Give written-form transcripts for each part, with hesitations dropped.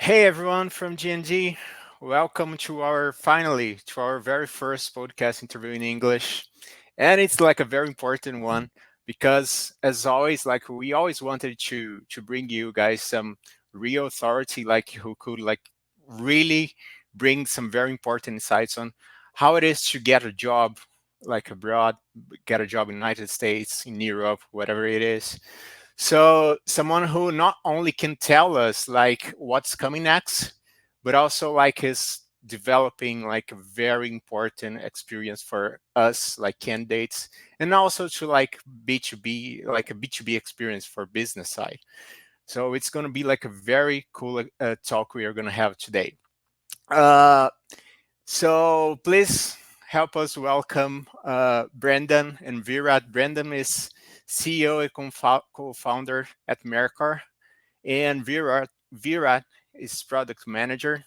Hey everyone from GNG. Welcome to our very first podcast interview in English. And it's like a very important one because as always, like we always wanted to bring you guys some real authority, like who could like really bring some very important insights on how it is to get a job like abroad, get a job in the United States, in Europe, whatever it is. So someone who not only can tell us like what's coming next, but also like is developing like a very important experience for us like candidates, and also to like B2B, like a B2B experience for business side. So it's going to be like a very cool talk we are going to have today. Uh, so please help us welcome Brendan and Virat. Brendan is CEO and co-founder at Mercor, and Virat is product manager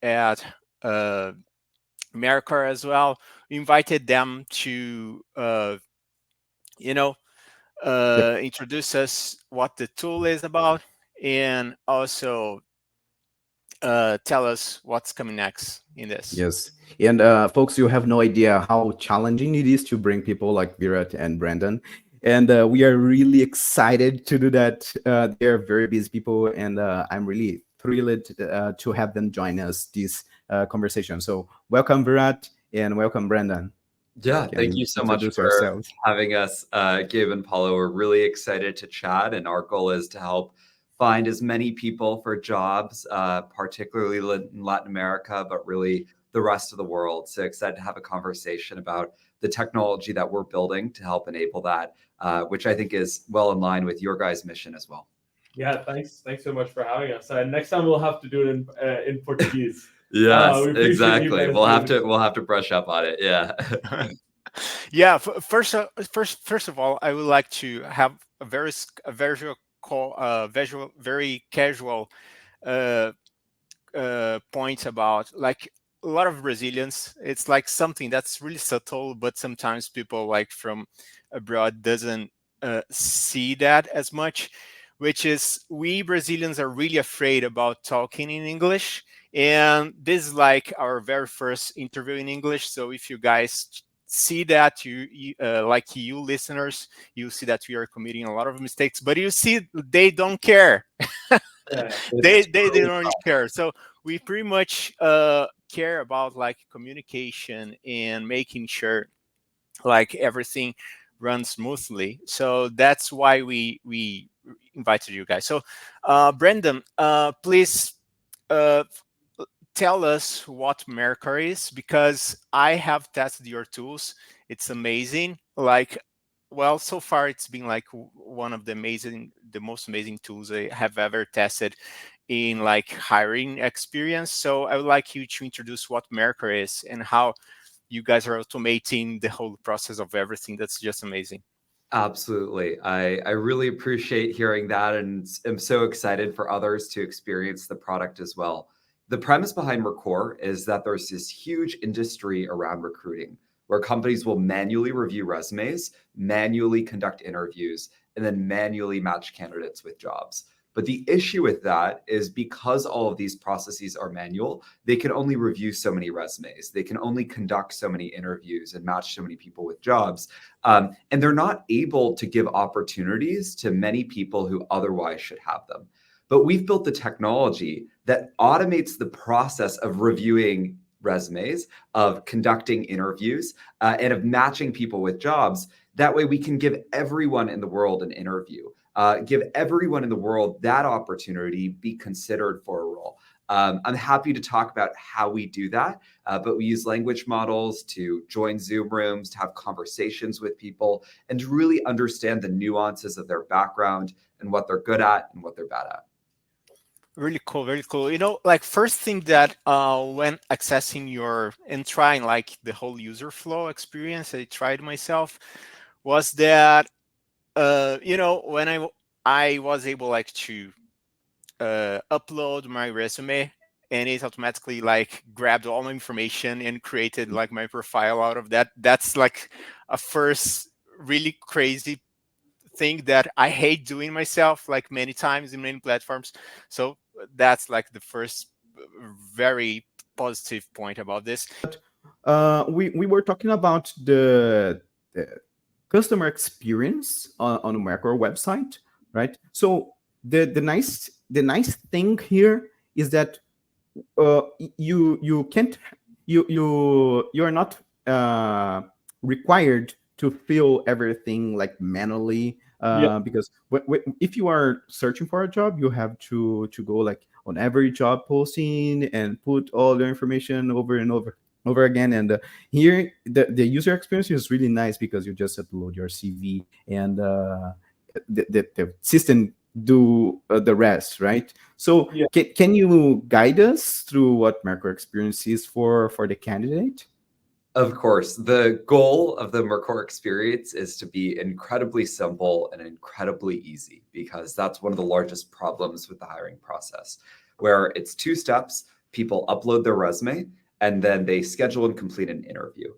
at uh, Mercor as well. We invited them to you know Yep. introduce us what the tool is about, and also tell us what's coming next in this. Yes. And folks, you have no idea how challenging it is to bring people like Virat and Brandon. And we are really excited to do that. They're very busy people, and I'm really thrilled to have them join us this conversation. So welcome, Virat, and welcome, Brandon. Yeah, thank Can you so much introduce for yourselves. having us, Gabe and Paulo. We're really excited to chat, and our goal is to help find as many people for jobs, particularly in Latin America, but really the rest of the world. So excited to have a conversation about the technology that we're building to help enable that, which I think is well in line with your guys' mission as well. Yeah, thanks. Thanks so much for having us. Next time we'll have to do it in Portuguese. Yes, We appreciate you exactly. guys We'll have doing to this. we'll have to brush up on it. Yeah. Yeah, first of all, I would like to have a visual, very casual uh, point about like a lot of Brazilians. It's like something that's really subtle, but sometimes people like from abroad doesn't see that as much. Which is we Brazilians are really afraid about talking in English, and this is like our very first interview in English. So if you guys see that like you listeners, you see that we are committing a lot of mistakes, but you see they don't care. Yeah, They don't care. So we pretty much care about like communication and making sure like everything runs smoothly. So that's why we invited you guys. So Brendan, please uh, tell us what Merker is, because I have tested your tools. It's amazing. Like, well, so far it's been like one of the most amazing tools I have ever tested in like hiring experience. So I would like you to introduce what Merker is and how you guys are automating the whole process of everything. That's just amazing. Absolutely. I really appreciate hearing that and am so excited for others to experience the product as well. The premise behind Mercor is that there's this huge industry around recruiting where companies will manually review resumes, manually conduct interviews, and then manually match candidates with jobs. But the issue with that is because all of these processes are manual, they can only review so many resumes. They can only conduct so many interviews and match so many people with jobs. And they're not able to give opportunities to many people who otherwise should have them. But we've built the technology that automates the process of reviewing resumes, of conducting interviews, and of matching people with jobs. That way, we can give everyone in the world an interview, give everyone in the world that opportunity, be considered for a role. I'm happy to talk about how we do that, but we use language models to join Zoom rooms, to have conversations with people, and to really understand the nuances of their background and what they're good at and what they're bad at. Really cool, very cool. You know, like first thing that when accessing your and trying like the whole user flow experience, I tried myself, was that when I was able like to upload my resume, and it automatically like grabbed all my information and created like my profile out of that. That's like a first really crazy thing that I hate doing myself, like many times in many platforms. So that's like the first very positive point about this. We were talking about the customer experience on the Mercor website, right? So the nice thing here is that you can't you are not required to fill everything like manually, because if you are searching for a job, you have to go like on every job posting and put all the information over and over again. And here the user experience is really nice because you just upload your CV, and the system do the rest, right? So Yeah. can you guide us through what Mercor experience is for the candidate? Of course, the goal of the Mercor experience is to be incredibly simple and incredibly easy, because that's one of the largest problems with the hiring process, where it's 2 steps. People upload their resume and then they schedule and complete an interview.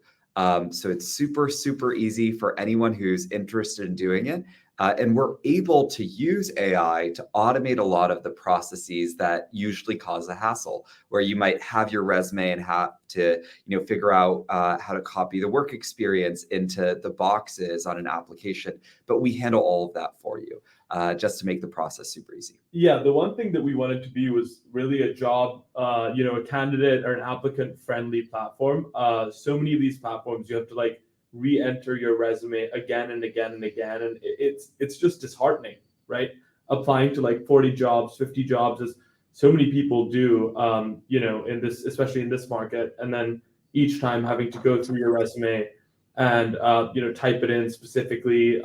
So it's super, super easy for anyone who's interested in doing it. And we're able to use AI to automate a lot of the processes that usually cause a hassle, where you might have your resume and have to, figure out how to copy the work experience into the boxes on an application. But we handle all of that for you, just to make the process super easy. Yeah, the one thing that we wanted to be was really a job, a candidate or an applicant friendly platform. So many of these platforms, you have to like re-enter your resume again and again and again, and it's just disheartening, right? Applying to like 40 jobs, 50 jobs, as so many people do, in this, especially in this market, and then each time having to go through your resume and type it in specifically,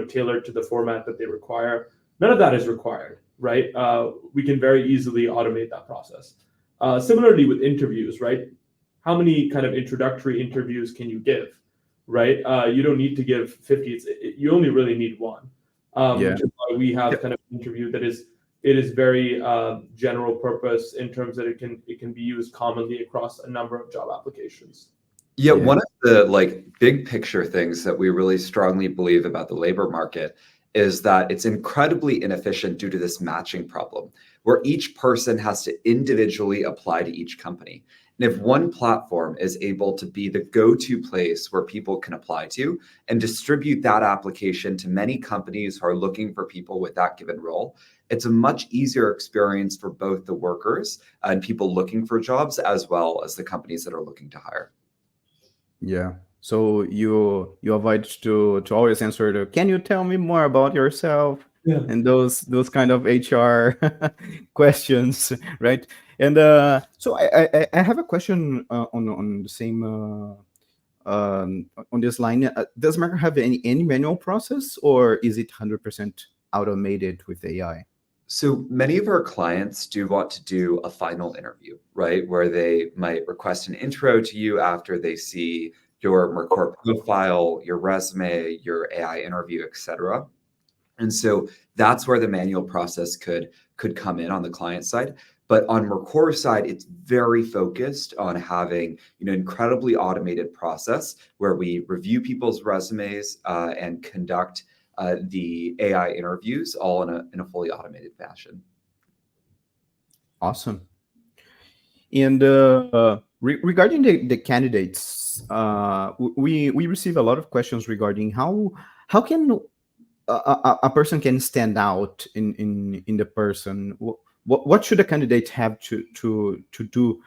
tailored to the format that they require. None of that is required, right? We can very easily automate that process. Similarly with interviews, right? How many kind of introductory interviews can you give, right? You don't need to give 50. You only really need one, which is why we have kind of an interview that is very general purpose, in terms that it can be used commonly across a number of job applications. Yeah, one of the big picture things that we really strongly believe about the labor market is that it's incredibly inefficient due to this matching problem, where each person has to individually apply to each company. And if one platform is able to be the go-to place where people can apply to and distribute that application to many companies who are looking for people with that given role, it's a much easier experience for both the workers and people looking for jobs, as well as the companies that are looking to hire. Yeah. So you avoid to always answer the, can you tell me more about yourself? Yeah. And those kind of HR questions, right? And so I have a question on the same on this line. Does Merker have any manual process, or is it 100% automated with AI? So many of our clients do want to do a final interview, right? Where they might request an intro to you after they see your Mercor profile, your resume, your AI interview, etc. And so that's where the manual process could come in on the client side. But on Mercor's side, it's very focused on having incredibly automated process where we review people's resumes and conduct the AI interviews all in a fully automated fashion. Awesome. And regarding the candidates, we receive a lot of questions regarding how can a person can stand out in the person. What should a candidate have to do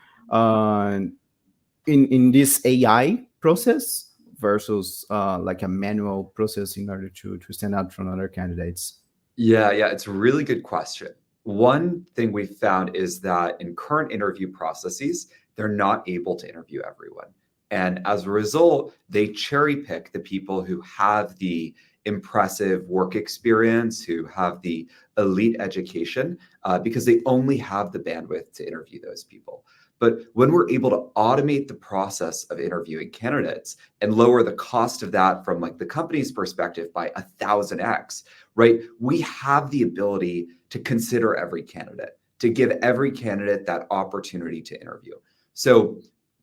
in this AI process versus like a manual process in order to stand out from other candidates? Yeah, it's a really good question. One thing we found is that in current interview processes, they're not able to interview everyone. And as a result, they cherry pick the people who have the impressive work experience, who have the elite education, because they only have the bandwidth to interview those people. But when we're able to automate the process of interviewing candidates and lower the cost of that from like the company's perspective by 1000x, right? We have the ability to consider every candidate, to give every candidate that opportunity to interview. So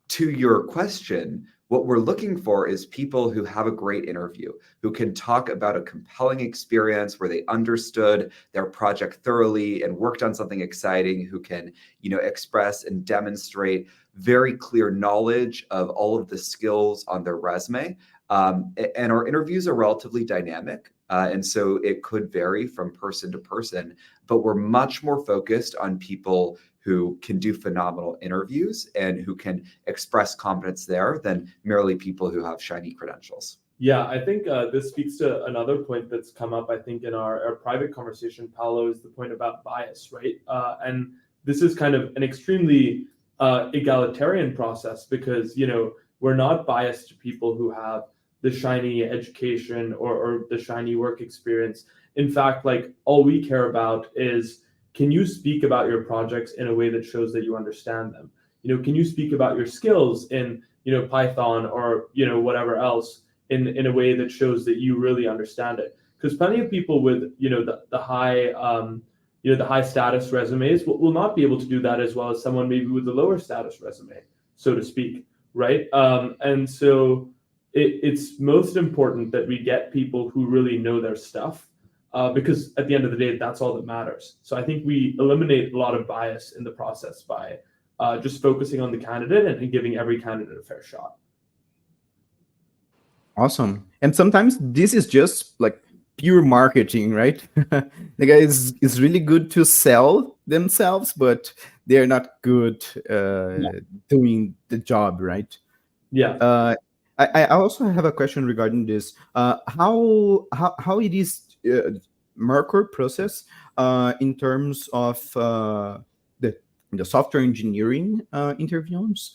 to your question, What we're looking for is people who have a great interview, who can talk about a compelling experience where they understood their project thoroughly and worked on something exciting, who can, express and demonstrate very clear knowledge of all of the skills on their resume. And our interviews are relatively dynamic. And so it could vary from person to person, but we're much more focused on people who can do phenomenal interviews and who can express competence there than merely people who have shiny credentials. Yeah, I think this speaks to another point that's come up, I think, in our private conversation, Paolo, is the point about bias, right? And this is kind of an extremely egalitarian process because, we're not biased to people who have the shiny education or the shiny work experience. In fact, like all we care about is, can you speak about your projects in a way that shows that you understand them? Can you speak about your skills in, Python or, whatever else in a way that shows that you really understand it? Because plenty of people with, the high, the high status resumes will not be able to do that as well as someone maybe with a lower status resume, so to speak, right? And so it's most important that we get people who really know their stuff. Because at the end of the day, that's all that matters. So I think we eliminate a lot of bias in the process by just focusing on the candidate and giving every candidate a fair shot. Awesome. And sometimes this is just like pure marketing, right? The guy is really good to sell themselves, but they're not good doing the job, right? Yeah. I also have a question regarding this. How it is Mercor process in terms of the software engineering interviews?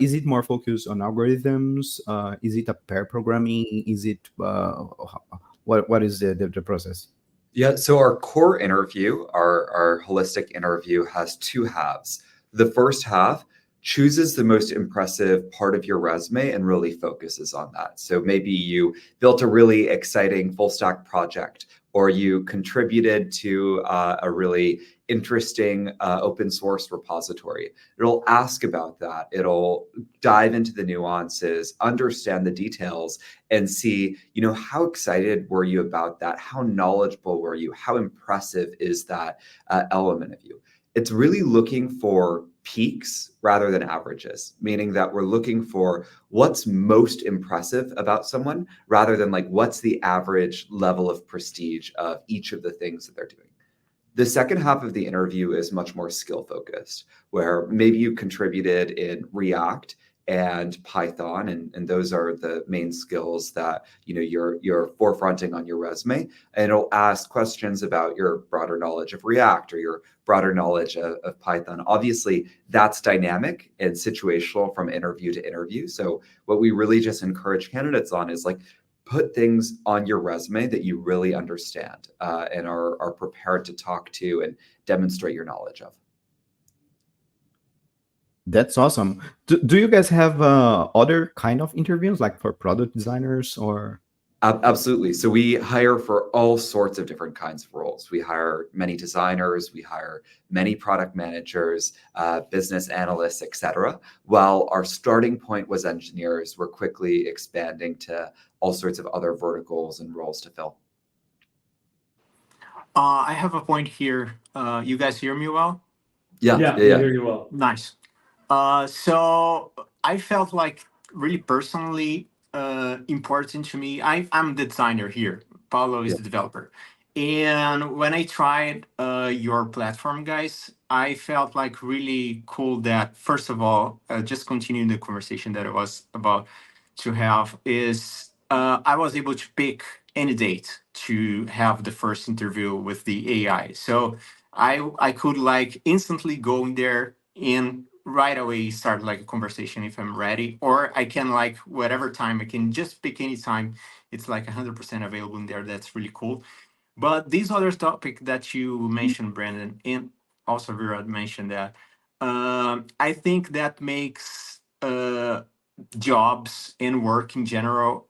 Is it more focused on algorithms? Is it a pair programming? Is it what is the process? Yeah, so our core interview, our holistic interview, has two halves. The first half chooses the most impressive part of your resume and really focuses on that. So maybe you built a really exciting full stack project, or you contributed to a really interesting open source repository. It'll ask about that. It'll dive into the nuances, understand the details, and see, how excited were you about that? How knowledgeable were you? How impressive is that element of you? It's really looking for peaks rather than averages, meaning that we're looking for what's most impressive about someone rather than like what's the average level of prestige of each of the things that they're doing. The second half of the interview is much more skill focused, where maybe you contributed in React and Python, and those are the main skills that you're forefronting on your resume. And it'll ask questions about your broader knowledge of React or your broader knowledge of Python. Obviously, that's dynamic and situational from interview to interview. So what we really just encourage candidates on is like, put things on your resume that you really understand and are prepared to talk to and demonstrate your knowledge of. That's awesome. Do you guys have other kind of interviews, like for product designers or? Absolutely. So we hire for all sorts of different kinds of roles. We hire many designers, we hire many product managers, business analysts, etc. While our starting point was engineers, we're quickly expanding to all sorts of other verticals and roles to fill. I have a point here. You guys hear me well? Yeah. We hear you well. Nice. So I felt like really personally important to me. I'm the designer here. Paulo is the developer. And when I tried your platform, guys, I felt like really cool that, first of all, just continuing the conversation that I was about to have, is I was able to pick any date to have the first interview with the AI. So I could like instantly go in there and right away start like a conversation if I'm ready, or I can like whatever time I can just pick any time. It's like 100% available in there. That's really cool. But this other topic that you mentioned, Brandon, and also Virat mentioned that, I think that makes jobs and work in general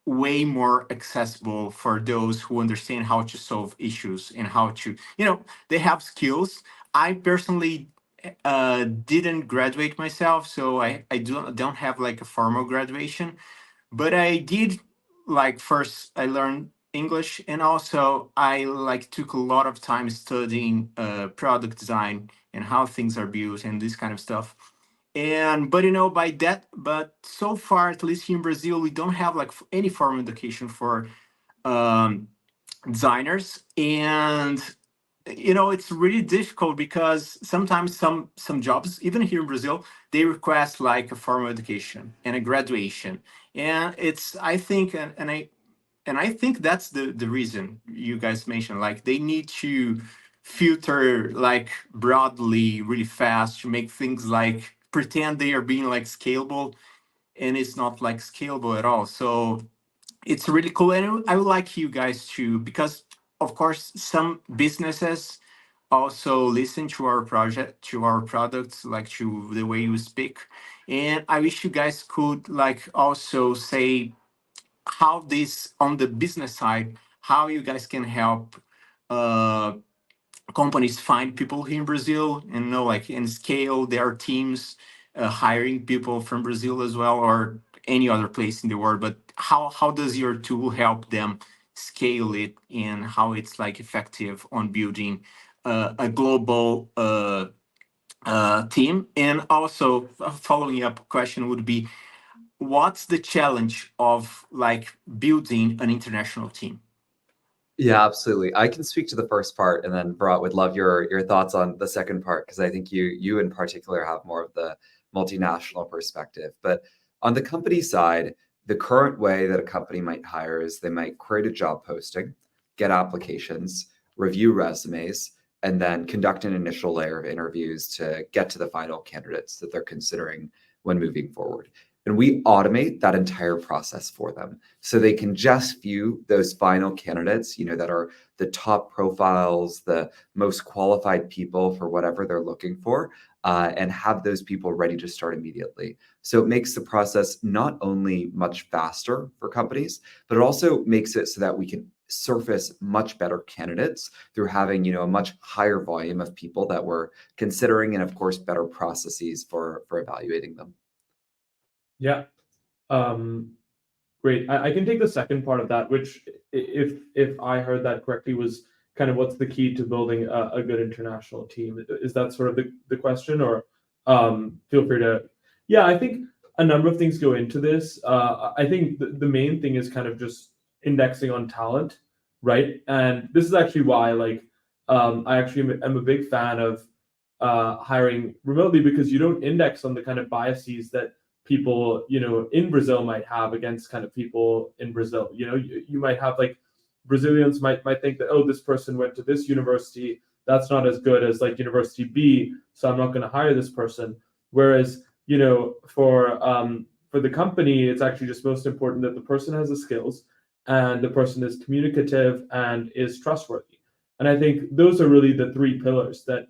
way more accessible for those who understand how to solve issues and how to, they have skills. I personally didn't graduate myself, so I don't have like a formal graduation, but I did like first I learned English, and also I like took a lot of time studying product design and how things are built and this kind of stuff. And but but so far, at least here in Brazil, we don't have like any formal education for um, designers. And it's really difficult because sometimes some jobs, even here in Brazil, they request like a formal education and a graduation. And it's I think and I think that's the reason you guys mentioned, like they need to filter like broadly really fast to make things like pretend they are being like scalable, and it's not like scalable at all. So it's really cool, and I would like you guys to, because of course some businesses also listen to our project, to our products, like to the way you speak. And I wish you guys could like also say how this on the business side, how you guys can help uh companies find people here in Brazil, and like and scale their teams, hiring people from Brazil as well, or any other place in the world. But how does your tool help them scale it, and how it's like effective on building a global team? And also a following up question would be, what's the challenge of like building an international team? Yeah, absolutely. I can speak to the first part, and then Virat would love your thoughts on the second part, because I think you in particular have more of the multinational perspective. But on the company side, the current way that a company might hire is they might create a job posting, get applications, review resumes, and then conduct an initial layer of interviews to get to the final candidates that they're considering when moving forward. And we automate that entire process for them, so they can just view those final candidates, that are the top profiles, the most qualified people for whatever they're looking for, and have those people ready to start immediately. So it makes the process not only much faster for companies, but it also makes it so that we can surface much better candidates through having, a much higher volume of people that we're considering, and of course, better processes for evaluating them. Yeah. Great. I can take the second part of that, which, if I heard that correctly, was kind of what's the key to building a good international team. Is that sort of the question, or feel free to? Yeah, I think a number of things go into this. I think the main thing is kind of just indexing on talent, right? And this is actually why, like, I actually am a big fan of hiring remotely, because you don't index on the kind of biases that people in Brazil might have against kind of people in Brazil. You might have like Brazilians might think that, oh, this person went to this university, that's not as good as like University B, so I'm not going to hire this person. Whereas for the company, it's actually just most important that the person has the skills, and the person is communicative and is trustworthy. And I think those are really the three pillars that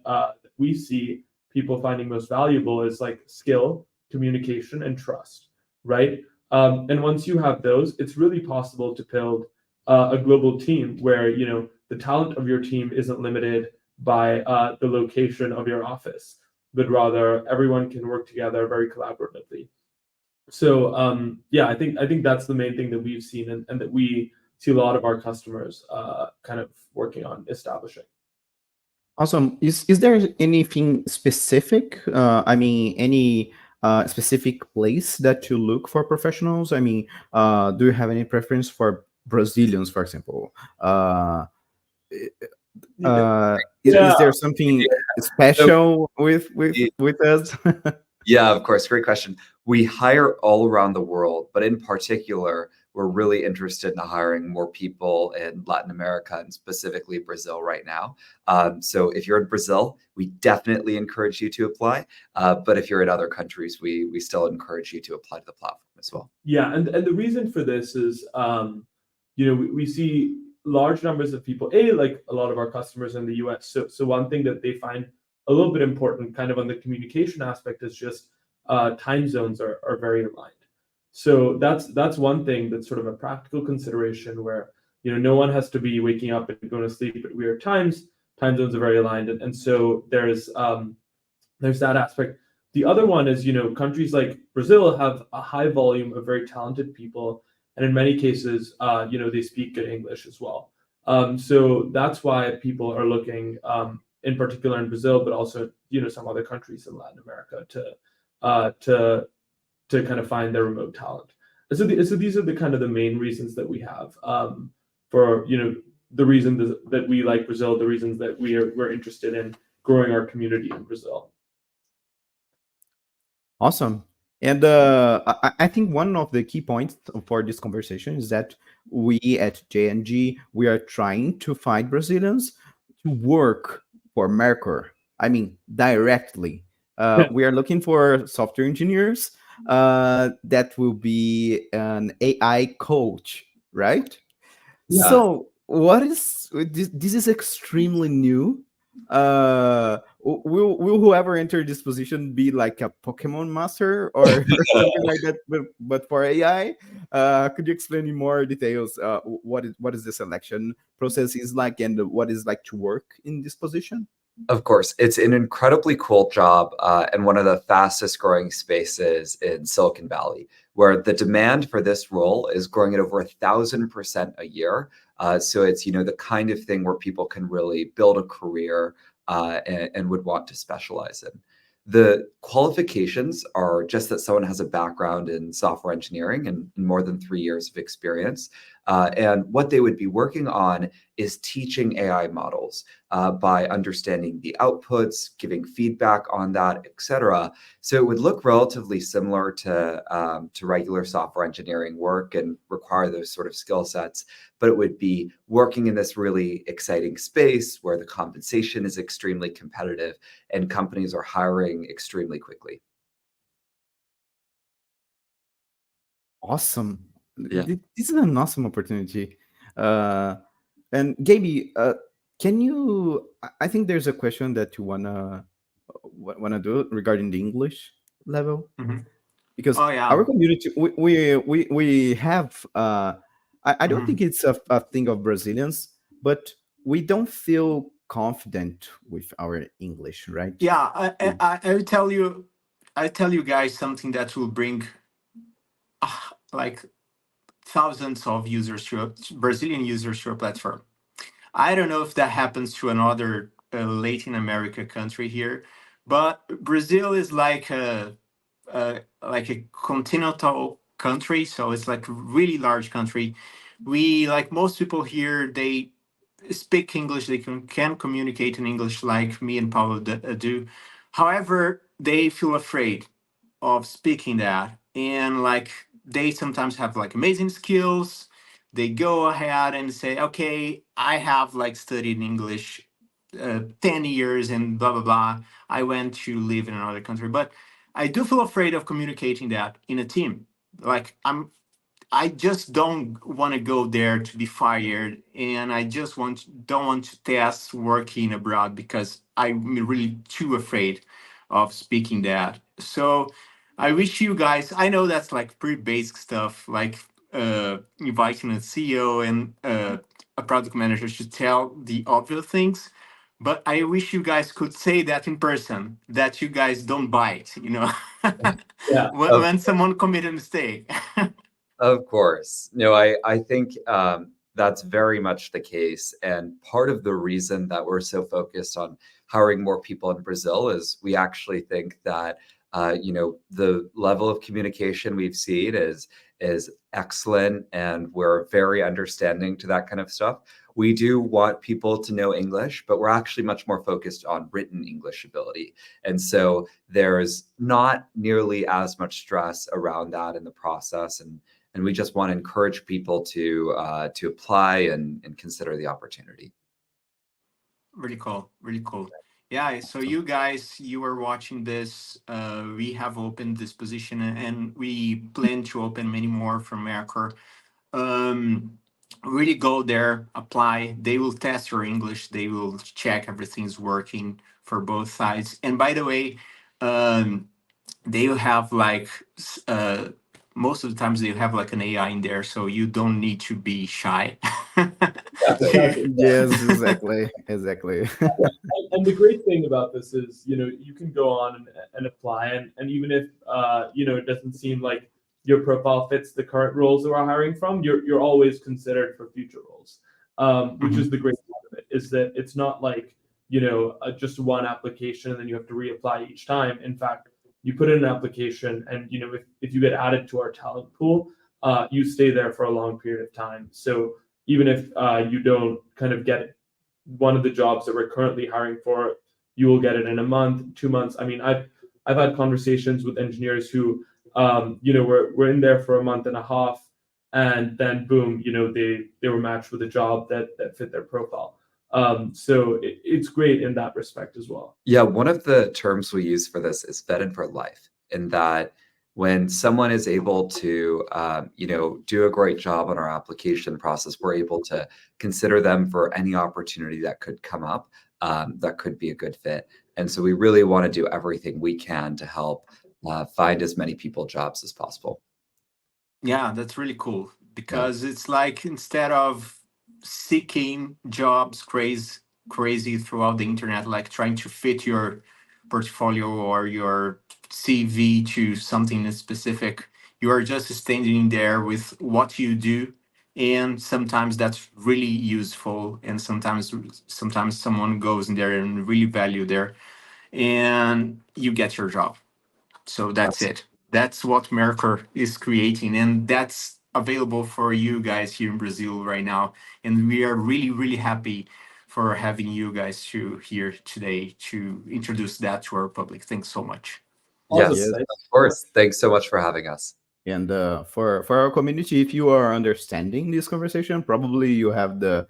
we see people finding most valuable, is like skill, communication, and trust, right? And once you have those, it's really possible to build a global team where the talent of your team isn't limited by the location of your office, but rather everyone can work together very collaboratively. So yeah, I think that's the main thing that we've seen, and that we see a lot of our customers kind of working on establishing. Awesome. Is there anything specific? I mean, any specific place that you look for professionals? I mean, do you have any preference for Brazilians, for example? Is there something special with us? Yeah, of course. Great question. We hire all around the world, but in particular, we're really interested in hiring more people in Latin America, and specifically Brazil right now. So if you're in Brazil, we definitely encourage you to apply. But if you're in other countries, we still encourage you to apply to the platform as well. Yeah, and the reason for this is, we see large numbers of people, like a lot of our customers in the US. So one thing that they find a little bit important kind of on the communication aspect is just time zones are very aligned. So that's one thing that's sort of a practical consideration, where no one has to be waking up and going to sleep at weird times. Time zones are very aligned, and so there's there's that aspect. The other one is, countries like Brazil have a high volume of very talented people, and in many cases, they speak good English as well. So that's why people are looking, in particular in Brazil, but also some other countries in Latin America to kind of find their remote talent. And so these are the kind of the main reasons that we have, for the reasons that we like Brazil, the reasons that we're interested in growing our community in Brazil. Awesome. And I think one of the key points for this conversation is that we at JNG, we are trying to find Brazilians to work for Mercor. I mean, directly. We are looking for software engineers that will be an AI coach, right? Yeah. So what is this is extremely new. Will whoever enter this position be like a Pokemon master or, or something like that, but for AI? Could you explain in more details what is the selection process is like and what is like to work in this position? Of course, it's an incredibly cool job and one of the fastest growing spaces in Silicon Valley, where the demand for this role is growing at over 1,000% a year. So it's the kind of thing where people can really build a career and would want to specialize in. The qualifications are just that someone has a background in software engineering and more than 3 years of experience. And what they would be working on is teaching AI models by understanding the outputs, giving feedback on that, etc. So it would look relatively similar to regular software engineering work and require those sort of skill sets, but it would be working in this really exciting space where the compensation is extremely competitive and companies are hiring extremely quickly. Awesome. Yeah. This is an awesome opportunity. And Gaby, can you? I think there's a question that you wanna do regarding the English level, because Oh yeah. our community we have. I don't think it's a thing of Brazilians, but we don't feel confident with our English, right? Yeah, I will tell you, guys something that will bring like thousands of users Brazilian users to a platform. I don't know if that happens to another Latin America country here, but Brazil is like a continental country, so it's like a really large country. We, like most people here, they speak English, they can communicate in English like me and Paulo do. However, they feel afraid of speaking that, and like they sometimes have like amazing skills. They go ahead and say, okay, I have like studied English 10 years and blah blah blah, I went to live in another country, but I do feel afraid of communicating that in a team. Like I just don't want to go there to be fired, and I just don't want to test working abroad because I'm really too afraid of speaking that. So I wish you guys. I know that's like pretty basic stuff, like inviting a CEO and a product manager to tell the obvious things. But I wish you guys could say that in person, that you guys don't bite, Yeah. when someone commit a mistake. Of course. No, I think that's very much the case. And part of the reason that we're so focused on hiring more people in Brazil is we actually think that the level of communication we've seen is excellent, and we're very understanding to that kind of stuff. We do want people to know English, but we're actually much more focused on written English ability. And so there's not nearly as much stress around that in the process. And we just want to encourage people to apply and consider the opportunity. Really cool. Really cool. Yeah. So you guys, you are watching this. We have opened this position, and we plan to open many more from Merker. Really go there, apply. They will test your English. They will check everything's working for both sides. And by the way, they will have like most of the times they have like an AI in there, so you don't need to be shy. Exactly. Yes, exactly, exactly. And the great thing about this is, you can go on and apply, and even if it doesn't seem like your profile fits the current roles that we're hiring from, you're always considered for future roles. Which is the great part of it, is that it's not like just one application and then you have to reapply each time. In fact, you put in an application, and if you get added to our talent pool, you stay there for a long period of time. So even if you don't kind of get one of the jobs that we're currently hiring for, you will get it in a month, 2 months. I mean, I've had conversations with engineers who, we're in there for a month and a half, and then boom, they were matched with a job that fit their profile. So it's great in that respect as well. Yeah, one of the terms we use for this is vetted for life, in that when someone is able to, do a great job on our application process, we're able to consider them for any opportunity that could come up, that could be a good fit. And so we really want to do everything we can to help find as many people jobs as possible. Yeah, that's really cool, because it's like, instead of seeking jobs crazy throughout the internet, like trying to fit your portfolio or your CV to something specific, you are just standing there with what you do, and sometimes that's really useful, and sometimes someone goes in there and really value there, and you get your job. So that's it. That's what Merker is creating, and that's available for you guys here in Brazil right now. And we are really, really happy for having you guys here today to introduce that to our public. Thanks so much. Yes, Awesome. Yes. of course. Thanks so much for having us. And for our community, if you are understanding this conversation, probably you have the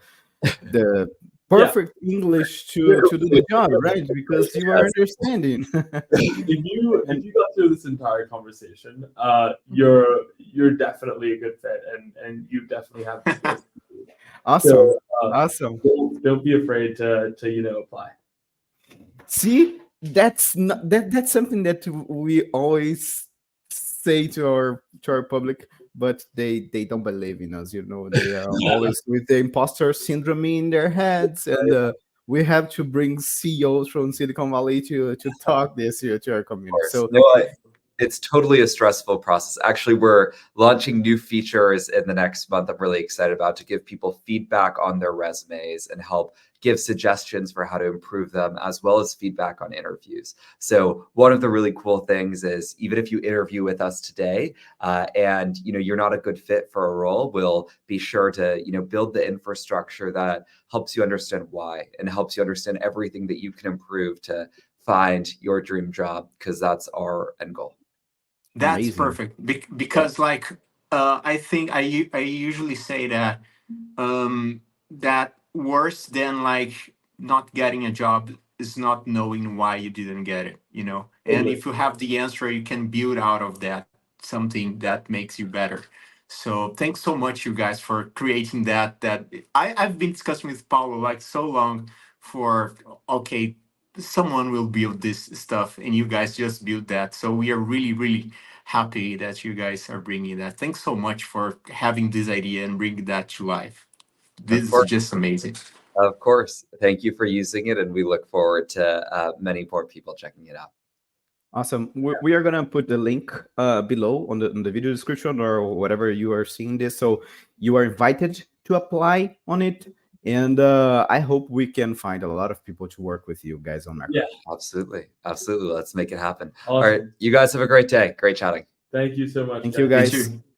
perfect English to do the job, right? Because you are understanding. If you got through this entire conversation, you're definitely a good fit, and you definitely have the skills. Awesome, So awesome. don't be afraid to apply. See, that's not that's something that we always say to our public, but they don't believe in us. They are always with the imposter syndrome in their heads, and we have to bring CEOs from Silicon Valley to talk this here to our community. So No, it's totally a stressful process. Actually, we're launching new features in the next month. I'm really excited about, to give people feedback on their resumes and help give suggestions for how to improve them, as well as feedback on interviews. So one of the really cool things is, even if you interview with us today, and you're not a good fit for a role, we'll be sure to build the infrastructure that helps you understand why, and helps you understand everything that you can improve to find your dream job, because that's our end goal. That's amazing. perfect. Because like, I think I usually say that that worse than like not getting a job is not knowing why you didn't get it. And Totally. if you have the answer, you can build out of that something that makes you better. So thanks so much, you guys, for creating that I've been discussing with Paulo like so long for, okay, someone will build this stuff, and you guys just build that. So we are really, really happy that you guys are bringing that. Thanks so much for having this idea and bringing that to life. This is just amazing. Of course. Thank you for using it, and we look forward to many more people checking it out. Awesome. We are gonna put the link below on the video description, or whatever you are seeing this. So you are invited to apply on it, and I hope we can find a lot of people to work with you guys on Merker. Yeah, Absolutely. Absolutely. Let's make it happen. awesome. All right. You guys have a great day. Great chatting. Thank you so much. Thank you, You guys. too.